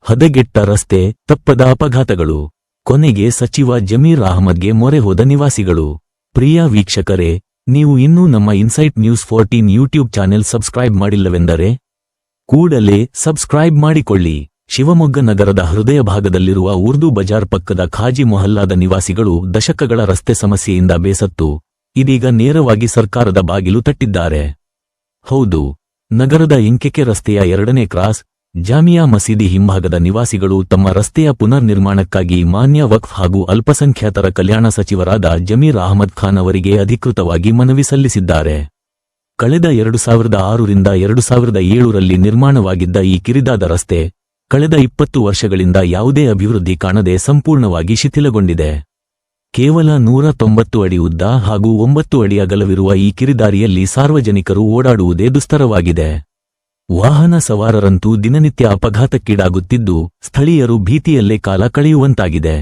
ಹದಗೆಟ್ಟ ರಸ್ತೆ, ತಪ್ಪದ ಅಪಘಾತಗಳು. ಕೊನೆಗೆ ಸಚಿವ ಜಮೀರ್ ಅಹಮದ್ಗೆ ಮೊರೆ ಹೋದ ನಿವಾಸಿಗಳು. ಪ್ರಿಯ ವೀಕ್ಷಕರೇ, ನೀವು ಇನ್ನೂ ನಮ್ಮ insight news 14 YouTube channel subscribe ಮಾಡಿಲ್ಲವೆಂದರೆ ಕೂಡಲೇ ಸಬ್ಸ್ಕ್ರೈಬ್ ಮಾಡಿಕೊಳ್ಳಿ. ಶಿವಮೊಗ್ಗ ನಗರದ ಹೃದಯ ಭಾಗದಲ್ಲಿರುವ ಉರ್ದು ಬಜಾರ್ ಪಕ್ಕದ ಖಾಜಿ ಮೊಹಲ್ಲಾದ ನಿವಾಸಿಗಳು ದಶಕಗಳ ರಸ್ತೆ ಸಮಸ್ಯೆಯಿಂದ ಬೇಸತ್ತು ಇದೀಗ ನೇರವಾಗಿ ಸರ್ಕಾರದ ಬಾಗಿಲು ತಟ್ಟಿದ್ದಾರೆ. ಹೌದು, ನಗರದ ಎಂಕೆಕೆ ರಸ್ತೆಯ 2ನೇ ಕ್ರಾಸ್, ಜಾಮಿಯಾ ಮಸೀದಿ ಹಿಂಭಾಗದ ನಿವಾಸಿಗಳು ತಮ್ಮ ರಸ್ತೆಯ ಪುನರ್ ನಿರ್ಮಾಣಕ್ಕಾಗಿ ಮಾನ್ಯ ವಕ್ಫ್ ಹಾಗೂ ಅಲ್ಪಸಂಖ್ಯಾತರ ಕಲ್ಯಾಣ ಸಚಿವರಾದ ಜಮೀರ್ ಅಹಮದ್ ಖಾನ್ ಅವರಿಗೆ ಅಧಿಕೃತವಾಗಿ ಮನವಿ ಸಲ್ಲಿಸಿದ್ದಾರೆ. ಕಳೆದ 2006 ರಿಂದ 2007ರಲ್ಲಿ ನಿರ್ಮಾಣವಾಗಿದ್ದ ಈ ಕಿರಿದಾದ ರಸ್ತೆ ಕಳೆದ 20 ವರ್ಷಗಳಿಂದ ಯಾವುದೇ ಅಭಿವೃದ್ಧಿ ಕಾಣದೆ ಸಂಪೂರ್ಣವಾಗಿ ಶಿಥಿಲಗೊಂಡಿದೆ. ಕೇವಲ 190 ಅಡಿ ಉದ್ದ ಹಾಗೂ 9 ಅಡಿ ಅಗಲವಿರುವ ಈ ಕಿರಿದಾರಿಯಲ್ಲಿ ಸಾರ್ವಜನಿಕರು ಓಡಾಡುವುದೇ ದುಸ್ತರವಾಗಿದೆ. ವಾಹನ ಸವಾರರಂತೂ ದಿನನಿತ್ಯ ಅಪಘಾತಕ್ಕೀಡಾಗುತ್ತಿದ್ದು, ಸ್ಥಳೀಯರು ಭೀತಿಯಲ್ಲೇ ಕಾಲ ಕಳೆಯುವಂತಾಗಿದೆ.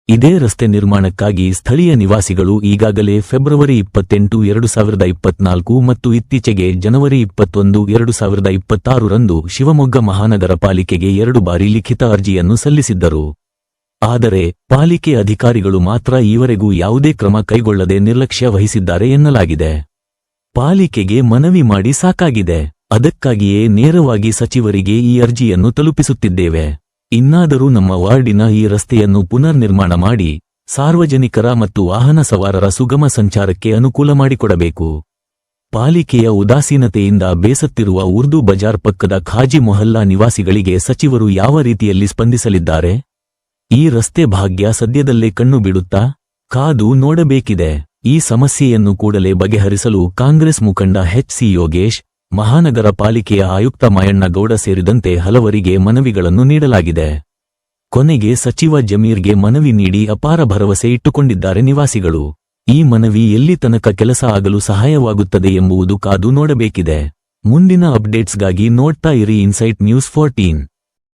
ಇದೇ ರಸ್ತೆ ನಿರ್ಮಾಣಕ್ಕಾಗಿ ಸ್ಥಳೀಯ ನಿವಾಸಿಗಳು ಈಗಾಗಲೇ ಫೆಬ್ರವರಿ 28, 2024 ಮತ್ತು ಇತ್ತೀಚೆಗೆ ಜನವರಿ 21, 2026ರಂದು ಶಿವಮೊಗ್ಗ ಮಹಾನಗರ ಪಾಲಿಕೆಗೆ 2 ಬಾರಿ ಲಿಖಿತ ಅರ್ಜಿಯನ್ನು ಸಲ್ಲಿಸಿದ್ದರು. ಆದರೆ ಪಾಲಿಕೆ ಅಧಿಕಾರಿಗಳು ಮಾತ್ರ ಈವರೆಗೂ ಯಾವುದೇ ಕ್ರಮ ಕೈಗೊಳ್ಳದೆ ನಿರ್ಲಕ್ಷ್ಯ ವಹಿಸಿದ್ದಾರೆ ಎನ್ನಲಾಗಿದೆ. ಪಾಲಿಕೆಗೆ ಮನವಿ ಮಾಡಿ ಸಾಕಾಗಿದೆ. ಅದಕ್ಕಾಗಿಯೇ ನೇರವಾಗಿ ಸಚಿವರಿಗೆ ಈ ಅರ್ಜಿಯನ್ನು ತಲುಪಿಸುತ್ತಿದ್ದೇವೆ. ಇನ್ನಾದರೂ ನಮ್ಮ ವಾರ್ಡಿನ ಈ ರಸ್ತೆಯನ್ನು ಪುನರ್ ನಿರ್ಮಾಣ ಮಾಡಿ ಸಾರ್ವಜನಿಕರ ಮತ್ತು ವಾಹನ ಸವಾರರ ಸುಗಮ ಸಂಚಾರಕ್ಕೆ ಅನುಕೂಲ ಮಾಡಿಕೊಡಬೇಕು. ಪಾಲಿಕೆಯ ಉದಾಸೀನತೆಯಿಂದ ಬೇಸತ್ತಿರುವ ಉರ್ದು ಬಜಾರ್ ಪಕ್ಕದ ಖಾಜಿ ಮೊಹಲ್ಲಾ ನಿವಾಸಿಗಳಿಗೆ ಸಚಿವರು ಯಾವ ರೀತಿಯಲ್ಲಿ ಸ್ಪಂದಿಸಲಿದ್ದಾರೆ? ಈ ರಸ್ತೆ ಭಾಗ್ಯ ಸದ್ಯದಲ್ಲೇ ಕಣ್ಣು ಬಿಡುತ್ತಾ? ಕಾದು ನೋಡಬೇಕಿದೆ. ಈ ಸಮಸ್ಯೆಯನ್ನು ಕೂಡಲೇ ಬಗೆಹರಿಸಲು ಕಾಂಗ್ರೆಸ್ ಮುಖಂಡ ಎಚ್.ಸಿ. ಯೋಗೇಶ್, ಮಹಾನಗರ ಪಾಲಿಕೆಯ ಆಯುಕ್ತ ಮಾಯಣ್ಣ ಗೌಡ ಸೇರಿದಂತೆ ಹಲವರಿಗೆ ಮನವಿಗಳನ್ನು ನೀಡಲಾಗಿದೆ. ಕೊನೆಗೆ ಸಚಿವ ಜಮೀರ್ಗೆ ಮನವಿ ನೀಡಿ ಅಪಾರ ಭರವಸೆ ಇಟ್ಟುಕೊಂಡಿದ್ದಾರೆ ನಿವಾಸಿಗಳು. ಈ ಮನವಿ ಎಲ್ಲಿ ತನಕ ಕೆಲಸ ಆಗಲು ಸಹಾಯವಾಗುತ್ತದೆ ಎಂಬುದು ಕಾದು ನೋಡಬೇಕಿದೆ. ಮುಂದಿನ ಅಪ್ಡೇಟ್ಸ್ಗಾಗಿ ನೋಡ್ತಾ ಇರಿ ಇನ್ಸೈಟ್ ನ್ಯೂಸ್ 14.